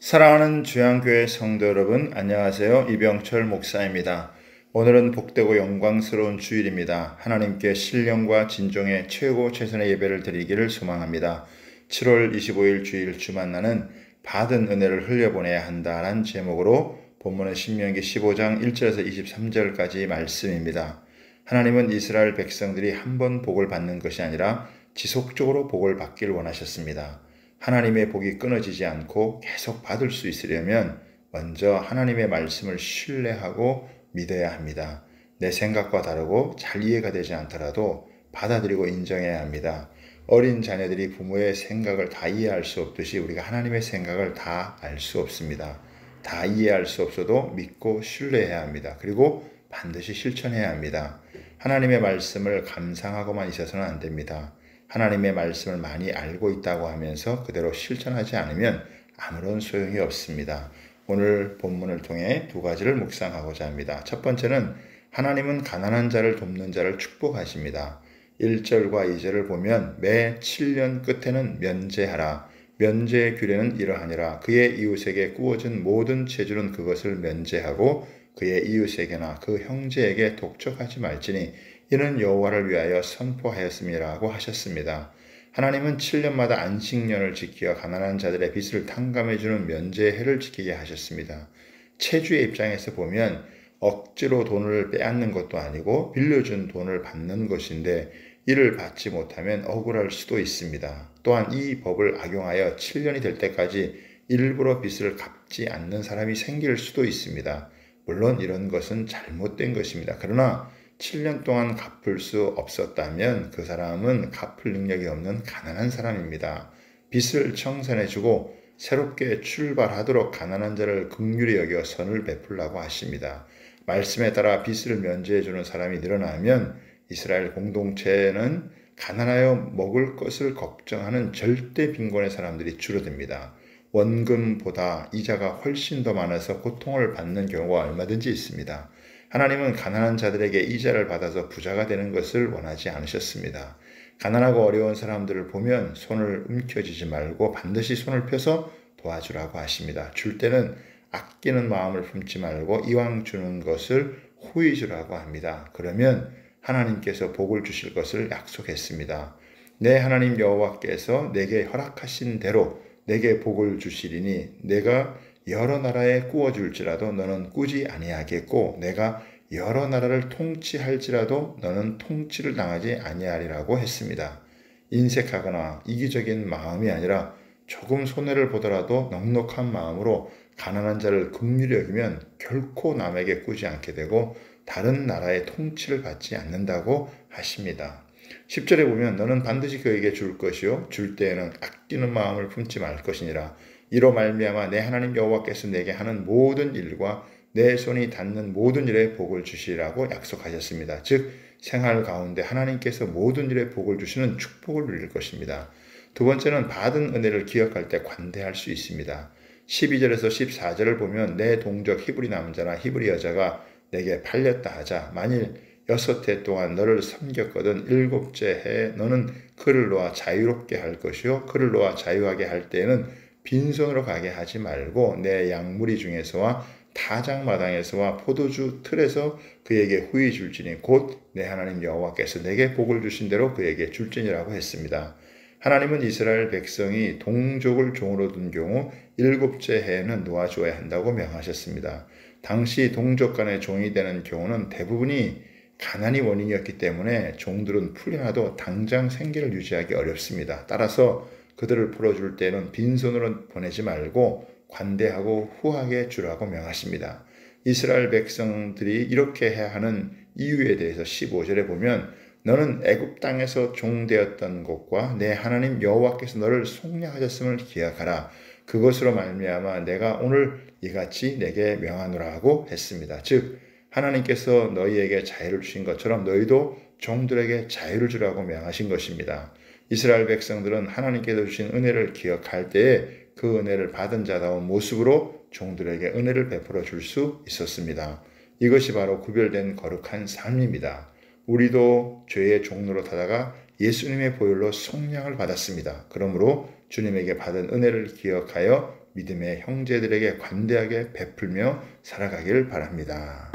사랑하는 주양교회 성도 여러분, 안녕하세요. 이병철 목사입니다. 오늘은 복되고 영광스러운 주일입니다. 하나님께 신령과 진정의 최고 최선의 예배를 드리기를 소망합니다. 7월 25일 주일 주만나는 받은 은혜를 흘려보내야 한다라는 제목으로 본문은 신명기 15장 1절에서 23절까지 말씀입니다. 하나님은 이스라엘 백성들이 한 번 복을 받는 것이 아니라 지속적으로 복을 받기를 원하셨습니다. 하나님의 복이 끊어지지 않고 계속 받을 수 있으려면 먼저 하나님의 말씀을 신뢰하고 믿어야 합니다. 내 생각과 다르고 잘 이해가 되지 않더라도 받아들이고 인정해야 합니다. 어린 자녀들이 부모의 생각을 다 이해할 수 없듯이 우리가 하나님의 생각을 다 알 수 없습니다. 다 이해할 수 없어도 믿고 신뢰해야 합니다. 그리고 반드시 실천해야 합니다. 하나님의 말씀을 감상하고만 있어서는 안 됩니다. 하나님의 말씀을 많이 알고 있다고 하면서 그대로 실천하지 않으면 아무런 소용이 없습니다. 오늘 본문을 통해 두 가지를 묵상하고자 합니다. 첫 번째는 하나님은 가난한 자를 돕는 자를 축복하십니다. 1절과 2절을 보면 매 7년 끝에는 면제하라. 면제의 규례는 이러하니라. 그의 이웃에게 구워진 모든 재주는 그것을 면제하고 그의 이웃에게나 그 형제에게 독촉하지 말지니 이는 여호와를 위하여 선포하였음이라고 하셨습니다. 하나님은 7년마다 안식년을 지키어 가난한 자들의 빚을 탕감해주는 면제해를 지키게 하셨습니다. 채주의 입장에서 보면 억지로 돈을 빼앗는 것도 아니고 빌려준 돈을 받는 것인데 이를 받지 못하면 억울할 수도 있습니다. 또한 이 법을 악용하여 7년이 될 때까지 일부러 빚을 갚지 않는 사람이 생길 수도 있습니다. 물론 이런 것은 잘못된 것입니다. 그러나 7년 동안 갚을 수 없었다면 그 사람은 갚을 능력이 없는 가난한 사람입니다. 빚을 청산해주고 새롭게 출발하도록 가난한 자를 긍휼히 여겨 선을 베풀라고 하십니다. 말씀에 따라 빚을 면제해주는 사람이 늘어나면 이스라엘 공동체는 가난하여 먹을 것을 걱정하는 절대 빈곤의 사람들이 줄어듭니다. 원금보다 이자가 훨씬 더 많아서 고통을 받는 경우가 얼마든지 있습니다. 하나님은 가난한 자들에게 이자를 받아서 부자가 되는 것을 원하지 않으셨습니다. 가난하고 어려운 사람들을 보면 손을 움켜쥐지 말고 반드시 손을 펴서 도와주라고 하십니다. 줄 때는 아끼는 마음을 품지 말고 이왕 주는 것을 후히 주라고 합니다. 그러면 하나님께서 복을 주실 것을 약속했습니다. 내 하나님 여호와께서 내게 허락하신 대로 내게 복을 주시리니 내가 여러 나라에 꾸어줄지라도 너는 꾸지 아니하겠고 내가 여러 나라를 통치할지라도 너는 통치를 당하지 아니하리라고 했습니다. 인색하거나 이기적인 마음이 아니라 조금 손해를 보더라도 넉넉한 마음으로 가난한 자를 긍휼히 여기면 결코 남에게 꾸지 않게 되고 다른 나라의 통치를 받지 않는다고 하십니다. 10절에 보면 너는 반드시 그에게 줄 것이요 줄 때에는 아끼는 마음을 품지 말 것이니라. 이로 말미암아 내 하나님 여호와께서 내게 하는 모든 일과 내 손이 닿는 모든 일에 복을 주시라고 약속하셨습니다. 즉 생활 가운데 하나님께서 모든 일에 복을 주시는 축복을 누릴 것입니다. 두 번째는 받은 은혜를 기억할 때 관대할 수 있습니다. 12절에서 14절을 보면 내 동족 히브리 남자나 히브리 여자가 내게 팔렸다 하자 만일 6해 동안 너를 섬겼거든 7째 해에 너는 그를 놓아 자유롭게 할 것이요 그를 놓아 자유하게 할 때에는 빈손으로 가게 하지 말고 내 양무리 중에서와 타작마당에서와 포도주 틀에서 그에게 후히 줄지니 곧 내 하나님 여호와께서 내게 복을 주신 대로 그에게 줄지니라고 했습니다. 하나님은 이스라엘 백성이 동족을 종으로 둔 경우 7째 해에는 놓아주어야 한다고 명하셨습니다. 당시 동족 간의 종이 되는 경우는 대부분이 가난이 원인이었기 때문에 종들은 풀려나도 당장 생계를 유지하기 어렵습니다. 따라서 그들을 풀어줄 때는 빈손으로 보내지 말고 관대하고 후하게 주라고 명하십니다. 이스라엘 백성들이 이렇게 해야 하는 이유에 대해서 15절에 보면 너는 애굽 땅에서 종되었던 곳과 내 하나님 여호와께서 너를 속량하셨음을 기억하라. 그것으로 말미암아 내가 오늘 이같이 내게 명하노라 하고 했습니다. 즉 하나님께서 너희에게 자유를 주신 것처럼 너희도 종들에게 자유를 주라고 명하신 것입니다. 이스라엘 백성들은 하나님께서 주신 은혜를 기억할 때에 그 은혜를 받은 자다운 모습으로 종들에게 은혜를 베풀어 줄 수 있었습니다. 이것이 바로 구별된 거룩한 삶입니다. 우리도 죄의 종로로 타다가 예수님의 보혈로 속량을 받았습니다. 그러므로 주님에게 받은 은혜를 기억하여 믿음의 형제들에게 관대하게 베풀며 살아가길 바랍니다.